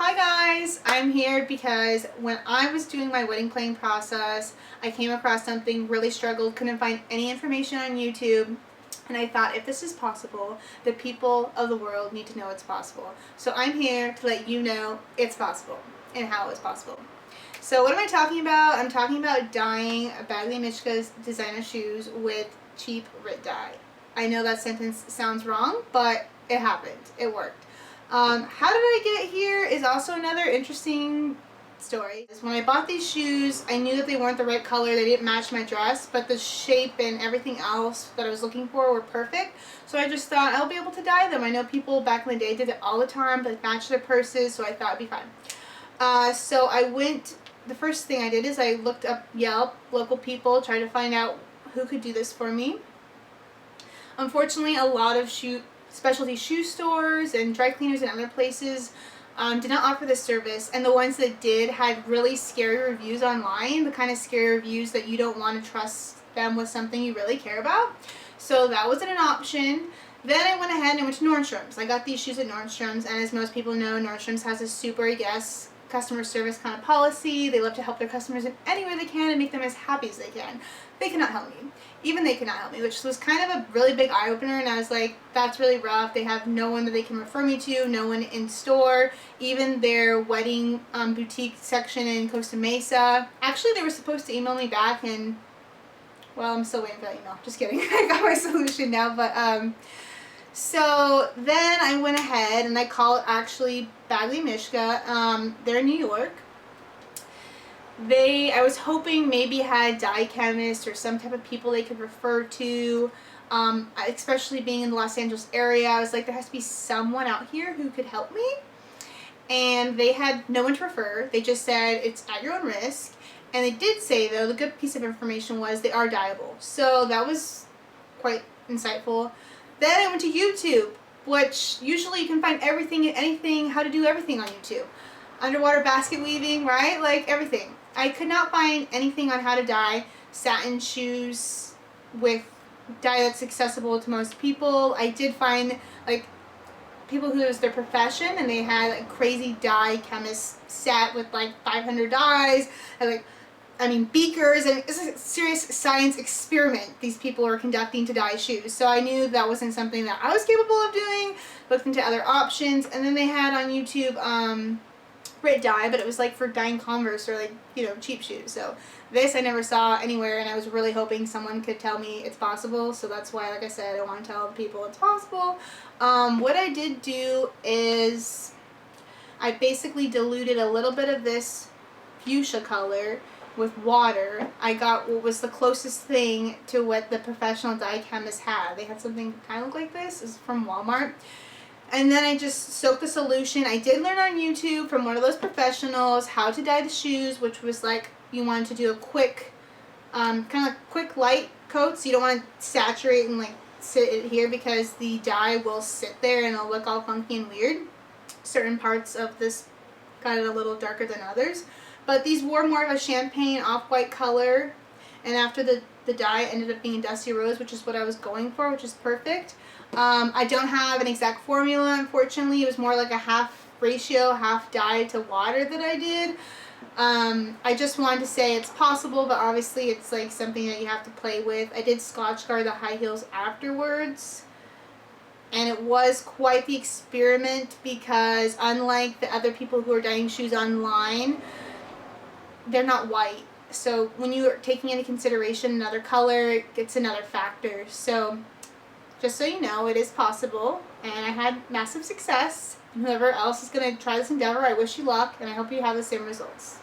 Hi guys, I'm here because when I was doing my wedding planning process, I came across something, really struggled, couldn't find any information on YouTube, and I thought if this is possible, the people of the world need to know it's possible. So I'm here to let you know it's possible and how it's possible. So what am I talking about? I'm talking about dyeing Bagley Mishka's designer shoes with cheap RIT dye. I know that sentence sounds wrong, but it happened. It worked. How did I get here is also another interesting story. When I bought these shoes, I knew that they weren't the right color. They didn't match my dress, but the shape and everything else that I was looking for were perfect. So I just thought I'll be able to dye them. I know people back in the day did it all the time, but matched their purses, so I thought it'd be fine. So the first thing I did is I looked up Yelp, local people, tried to find out who could do this for me. Unfortunately, a lot of specialty shoe stores and dry cleaners and other places did not offer this service, and the ones that did had really scary reviews online, the kind of scary reviews that you don't want to trust them with something you really care about. So that wasn't an option. Then I went ahead and went to Nordstrom's. I got these shoes at Nordstrom's, and as most people know, Nordstrom's has a super customer service kind of policy. They love to help their customers in any way they can and make them as happy as they can. They cannot help me. Even they cannot help me, which was kind of a really big eye-opener, and I was like, that's really rough. They have no one that they can refer me to, no one in store, even their wedding boutique section in Costa Mesa. Actually, they were supposed to email me back, and, well, I'm still waiting for that email. Just kidding. I got my solution now, but, so then I went ahead and I called actually Bagley Mishka. They're in New York. I was hoping maybe had dye chemists or some type of people they could refer to, especially being in the Los Angeles area. I was like, there has to be someone out here who could help me. And they had no one to refer. They just said it's at your own risk. And they did say, though, the good piece of information was they are dyeable. So that was quite insightful. Then I went to YouTube, which usually you can find everything and anything, how to do everything on YouTube. Underwater basket weaving, right? Like everything. I could not find anything on how to dye satin shoes with dye that's accessible to most people. I did find like people who it was their profession and they had like crazy dye chemist set with like 500 dyes and beakers, and it's a serious science experiment these people are conducting to dye shoes. So I knew that wasn't something that I was capable of doing. Looked into other options, and then they had on YouTube RIT dye, but it was like for dyeing Converse or like, cheap shoes. So this I never saw anywhere, and I was really hoping someone could tell me it's possible. So that's why, like I said, I want to tell people it's possible. What I did do is I basically diluted a little bit of this fuchsia color with water. I got what was the closest thing to what the professional dye chemists had. They had something kind of look like this. It's from Walmart. And then I just soaked the solution. I did learn on YouTube from one of those professionals how to dye the shoes, which was like you wanted to do a quick, kind of like quick light coat. So you don't want to saturate and like sit it here because the dye will sit there and it'll look all funky and weird. Certain parts of this got it a little darker than others. But these wore more of a champagne off-white color, and after the dye ended up being a dusty rose, which is what I was going for, which is perfect. I don't have an exact formula, unfortunately. It was more like a half ratio, half dye to water that I did. I just wanted to say it's possible, but obviously it's like something that you have to play with. I did Scotch guard the high heels afterwards. And it was quite the experiment because unlike the other people who are dyeing shoes online, they're not white. So when you are taking into consideration another color, it's another factor. So just so you know, it is possible, and I had massive success. And whoever else is going to try this endeavor, I wish you luck, and I hope you have the same results.